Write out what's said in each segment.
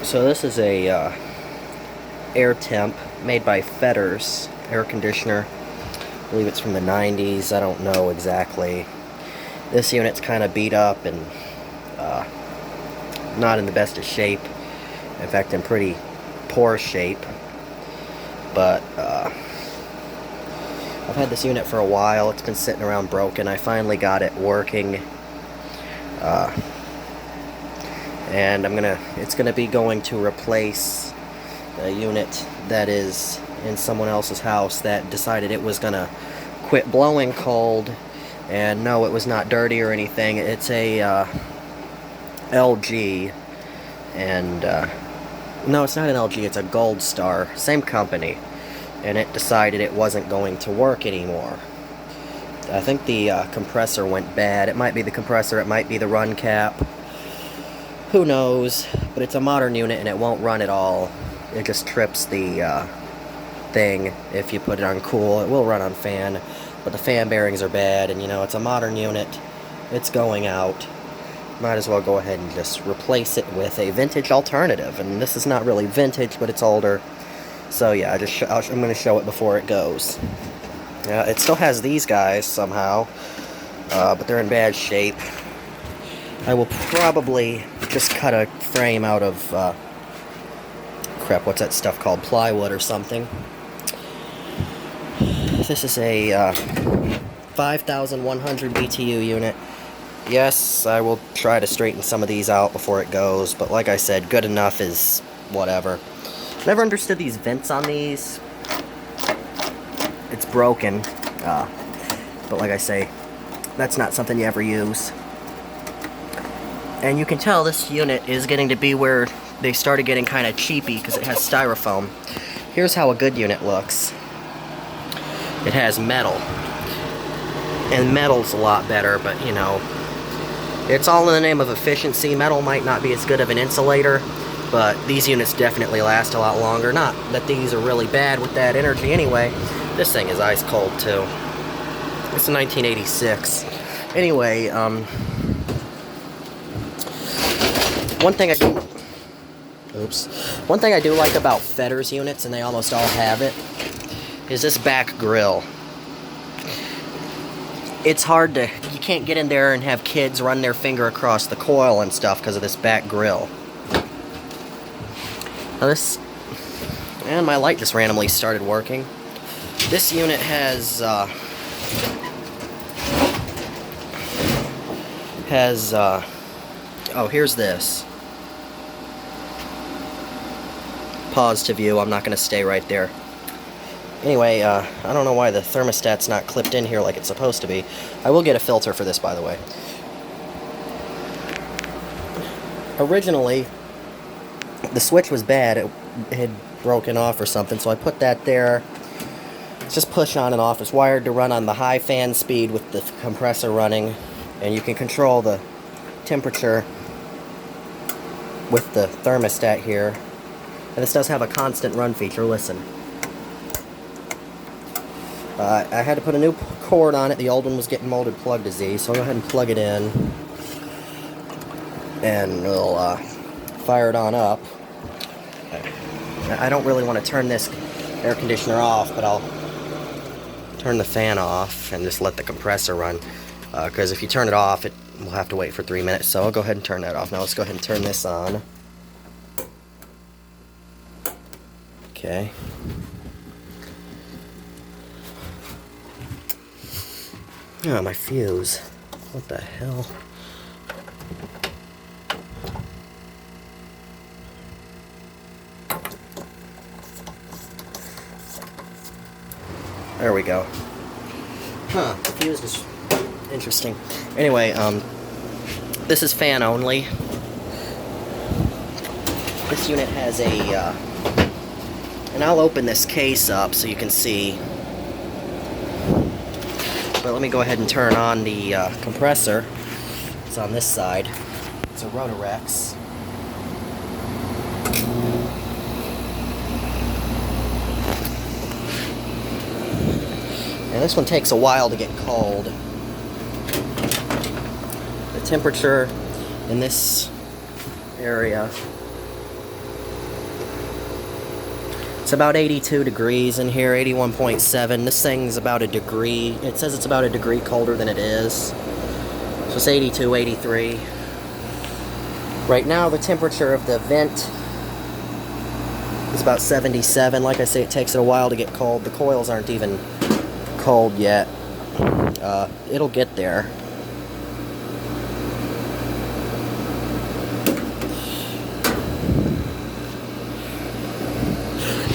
So this is a air temp made by Fetters air conditioner. I believe it's from the 90s. I don't know exactly. This unit's kind of beat up and not in the best of shape. In fact, in pretty poor shape. But I've had this unit for a while. It's been sitting around broken. I finally got it working. And it's gonna be going to replace a unit that is in someone else's house that decided it was gonna quit blowing cold. And no, it was not dirty or anything. It's a LG, and no, it's not an LG, it's a Gold Star, same company, and it decided it wasn't going to work anymore. I think the compressor went bad. It might be the compressor, it might be the run cap, who knows, but it's a modern unit and it won't run at all. It just trips the thing if you put it on cool. It will run on fan, but the fan bearings are bad, and you know, it's a modern unit, it's going out. Might as well go ahead and just replace it with a vintage alternative. And this is not really vintage, but it's older. So yeah, I'm going to show it before it goes. It still has these guys somehow, but they're in bad shape. I will probably just cut a frame out of, crap, what's that stuff called? Plywood or something. This is a 5,100 BTU unit. Yes, I will try to straighten some of these out before it goes, but like I said, good enough is whatever. Never understood these vents on these. It's broken, but like I say, that's not something you ever use. And you can tell this unit is getting to be where they started getting kind of cheapy because it has styrofoam. Here's how a good unit looks. It has metal. And metal's a lot better, but you know, it's all in the name of efficiency. Metal might not be as good of an insulator, but these units definitely last a lot longer. Not that these are really bad with that energy anyway. This thing is ice cold too. It's a 1986. Anyway, one thing I do like about Fetters units, and they almost all have it, is this back grill. It's hard to, you can't get in there and have kids run their finger across the coil and stuff because of this back grill. Now and my light just randomly started working. This unit has, oh, here's this. Pause to view, I'm not going to stay right there. Anyway, I don't know why the thermostat's not clipped in here like it's supposed to be. I will get a filter for this, by the way. Originally, the switch was bad. It had broken off or something, so I put that there. It's just push on and off. It's wired to run on the high fan speed with the compressor running, and you can control the temperature with the thermostat here. And this does have a constant run feature. Listen. I had to put a new cord on it. The old one was getting molded plug disease, so I'll go ahead and plug it in. And we'll fire it on up. I don't really want to turn this air conditioner off, but I'll turn the fan off and just let the compressor run. Because if you turn it off, we'll have to wait for 3 minutes. So I'll go ahead and turn that off. Now let's go ahead and turn this on. Okay. Oh, my fuse. What the hell? There we go. Huh, the fuse is interesting. Anyway, this is fan only. This unit has a, and I'll open this case up so you can see. But let me go ahead and turn on the compressor. It's on this side. It's a rotorex. And this one takes a while to get cold. The temperature in this area It's about 82 degrees in here, 81.7. This thing's about a degree. It says it's about a degree colder than it is. So it's 82, 83. Right now, the temperature of the vent is about 77. Like I say, it takes it a while to get cold. The coils aren't even cold yet. It'll get there.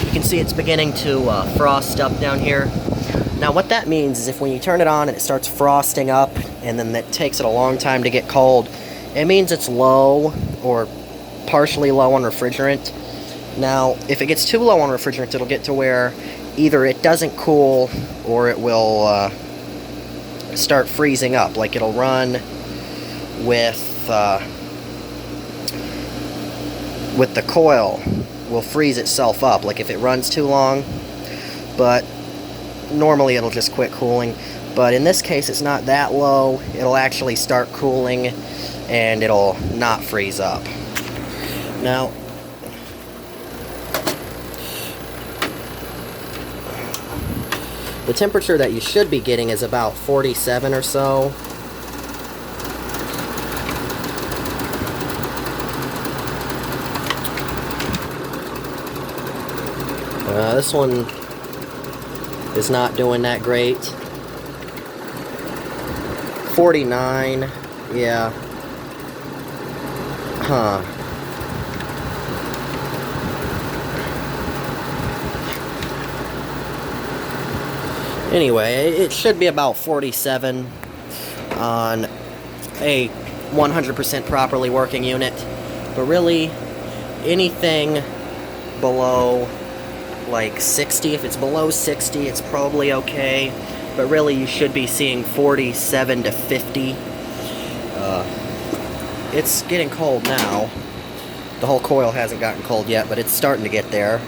You can see it's beginning to frost up down here. Now what that means is if when you turn it on and it starts frosting up and then that takes it a long time to get cold, it means it's low or partially low on refrigerant. Now if it gets too low on refrigerant, it'll get to where either it doesn't cool or it will start freezing up. Like it'll run with the coil will freeze itself up, like if it runs too long, but normally it'll just quit cooling. But in this case it's not that low. It'll actually start cooling and it'll not freeze up. Now the temperature that you should be getting is about 47 or so. This one is not doing that great. 49, yeah. Huh. Anyway, it should be about 47 on a 100% properly working unit. But really, anything below like 60, if it's below 60, it's probably okay. But really, you should be seeing 47 to 50. It's getting cold now. The whole coil hasn't gotten cold yet, but it's starting to get there.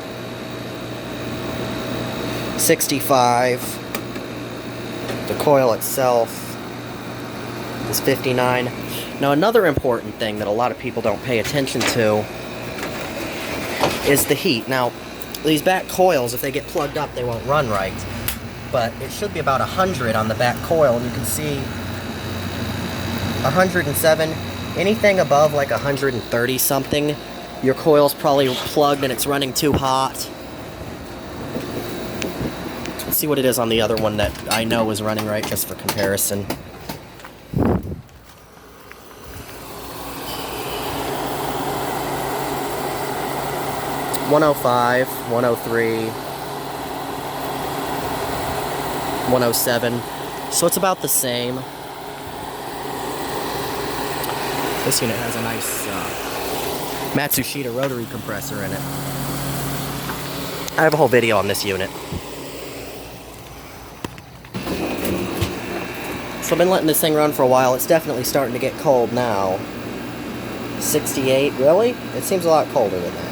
65. The coil itself is 59. Now another important thing that a lot of people don't pay attention to is the heat. Now these back coils, if they get plugged up, they won't run right. But it should be about 100 on the back coil, and you can see 107. Anything above like 130 something, your coil's probably plugged and it's running too hot. Let's see what it is on the other one that I know is running right, just for comparison. $105, $103, $107. So it's about the same. This unit has a nice Matsushita rotary compressor in it. I have a whole video on this unit. So I've been letting this thing run for a while. It's definitely starting to get cold now. 68, really? It seems a lot colder than that.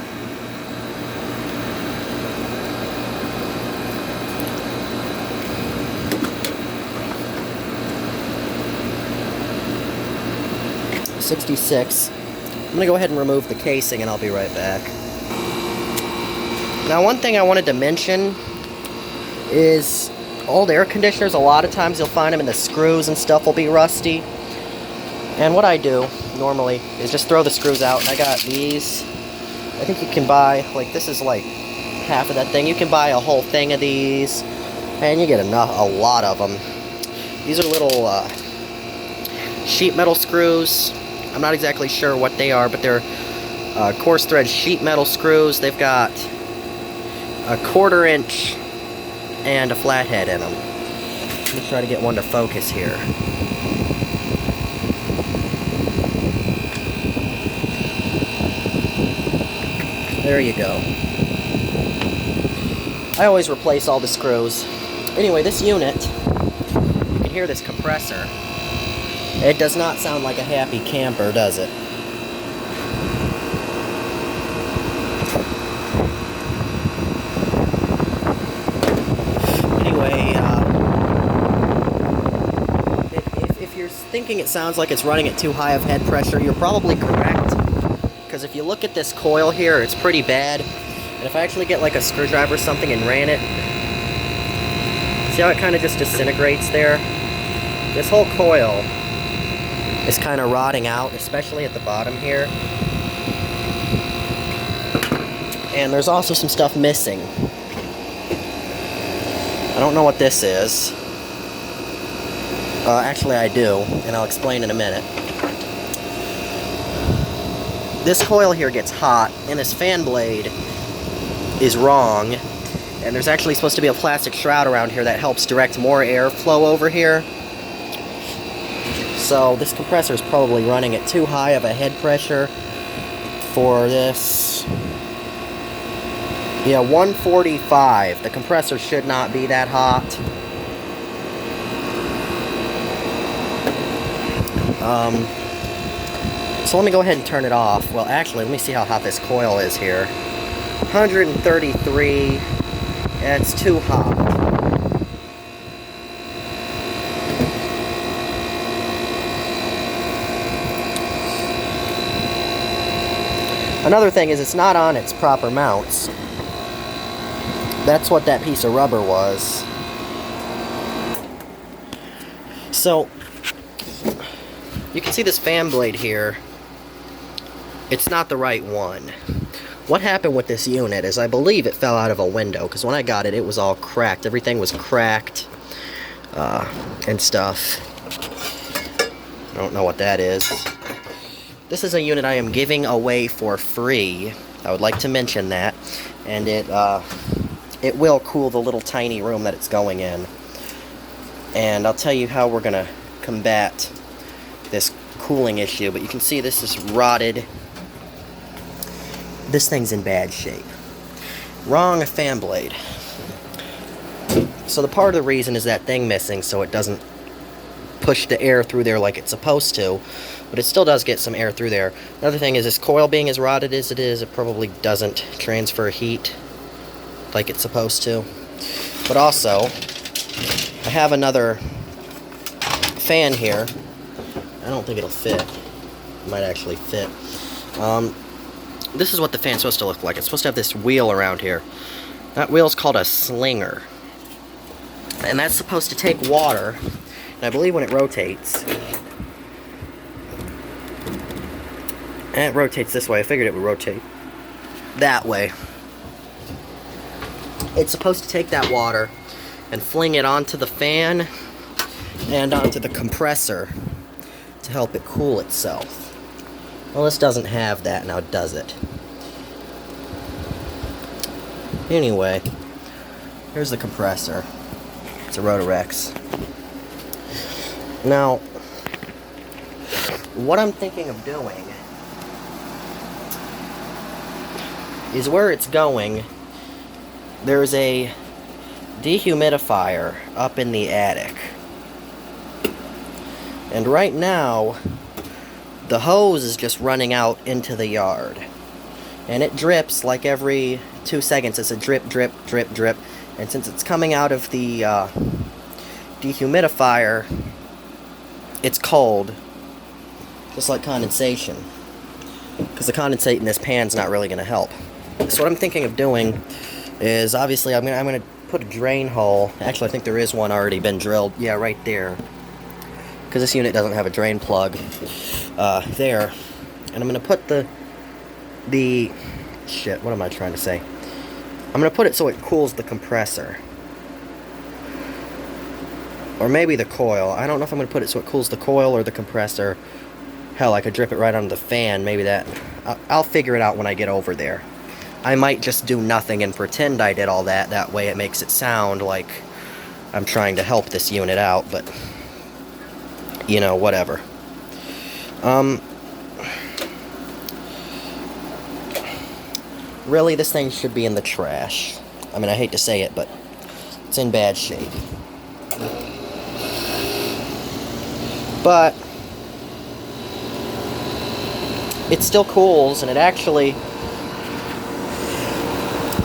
$66. I'm going to go ahead and remove the casing and I'll be right back. Now one thing I wanted to mention is old air conditioners, a lot of times you'll find them in the screws and stuff will be rusty. And what I do normally is just throw the screws out, and I got these. I think you can buy, like this is like half of that thing. You can buy a whole thing of these and you get a lot of them. These are little sheet metal screws. I'm not exactly sure what they are, but they're coarse thread sheet metal screws. They've got a 1/4 inch and a flathead in them. Let me try to get one to focus here. There you go. I always replace all the screws. Anyway, this unit, you can hear this compressor. It does not sound like a happy camper, does it? Anyway, if you're thinking it sounds like it's running at too high of head pressure, you're probably correct. Because if you look at this coil here, it's pretty bad. And if I actually get like a screwdriver or something and ran it, see how it kind of just disintegrates there? This whole coil is kind of rotting out, especially at the bottom here. And there's also some stuff missing. I don't know what this is. Actually I do, and I'll explain in a minute. This coil here gets hot, and this fan blade is wrong. And there's actually supposed to be a plastic shroud around here that helps direct more airflow over here. So this compressor is probably running at too high of a head pressure for this. Yeah, 145. The compressor should not be that hot. So let me go ahead and turn it off. Well, actually, let me see how hot this coil is here. 133. Yeah, it's too hot. Another thing is it's not on its proper mounts. That's what that piece of rubber was. So, you can see this fan blade here. It's not the right one. What happened with this unit is I believe it fell out of a window, because when I got it, it was all cracked. Everything was cracked and stuff. I don't know what that is. This is a unit I am giving away for free. I would like to mention that. And it will cool the little tiny room that it's going in. And I'll tell you how we're going to combat this cooling issue. But you can see this is rotted. This thing's in bad shape. Wrong fan blade. So the part of the reason is that thing missing, so it doesn't push the air through there like it's supposed to. But it still does get some air through there. Another thing is this coil being as rotted as it is, it probably doesn't transfer heat like it's supposed to. But also, I have another fan here. I don't think it'll fit. It might actually fit. This is what the fan's supposed to look like. It's supposed to have this wheel around here. That wheel's called a slinger. And that's supposed to take water. And I believe when it rotates, and it rotates this way. I figured it would rotate that way. It's supposed to take that water and fling it onto the fan and onto the compressor to help it cool itself. Well, this doesn't have that now, does it? Anyway, here's the compressor. It's a rotorex. Now, what I'm thinking of doing is where it's going, there's a dehumidifier up in the attic. And right now, the hose is just running out into the yard. And it drips like every 2 seconds. It's a drip, drip, drip, drip. And since it's coming out of the dehumidifier, it's cold. Just like condensation. Because the condensate in this pan's not really going to help. So what I'm thinking of doing is, obviously, I'm gonna put a drain hole. Actually, I think there is one already been drilled. Yeah, right there. Because this unit doesn't have a drain plug there. And I'm going to put the shit, what am I trying to say? I'm going to put it so it cools the compressor. Or maybe the coil. I don't know if I'm going to put it so it cools the coil or the compressor. Hell, I could drip it right onto the fan. Maybe that. I'll figure it out when I get over there. I might just do nothing and pretend I did all that. That way it makes it sound like I'm trying to help this unit out, but you know, whatever. Really, this thing should be in the trash. I mean, I hate to say it, but it's in bad shape. But it still cools, and it actually,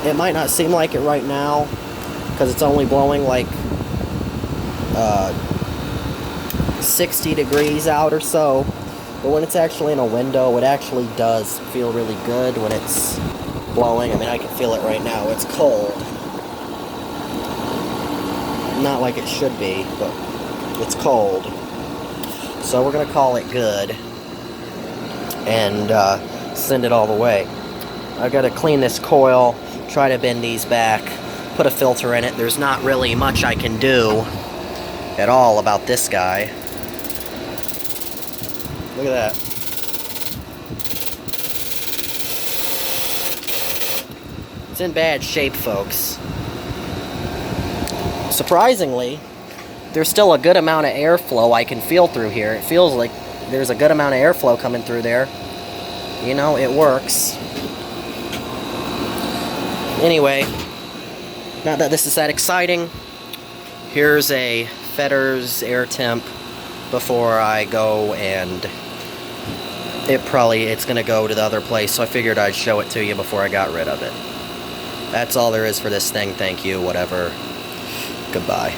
it might not seem like it right now, because it's only blowing like 60 degrees out or so. But when it's actually in a window, it actually does feel really good when it's blowing. I mean, I can feel it right now. It's cold. Not like it should be, but it's cold. So we're going to call it good and send it all the way. I've got to clean this coil, try to bend these back, put a filter in it. There's not really much I can do at all about this guy. Look at that. It's in bad shape, folks. Surprisingly, there's still a good amount of airflow I can feel through here. It feels like there's a good amount of airflow coming through there. You know, it works. Anyway, not that this is that exciting. Here's a Fetters air temp before I go, and it's gonna go to the other place, so I figured I'd show it to you before I got rid of it. That's all there is for this thing. Thank you, whatever. Goodbye.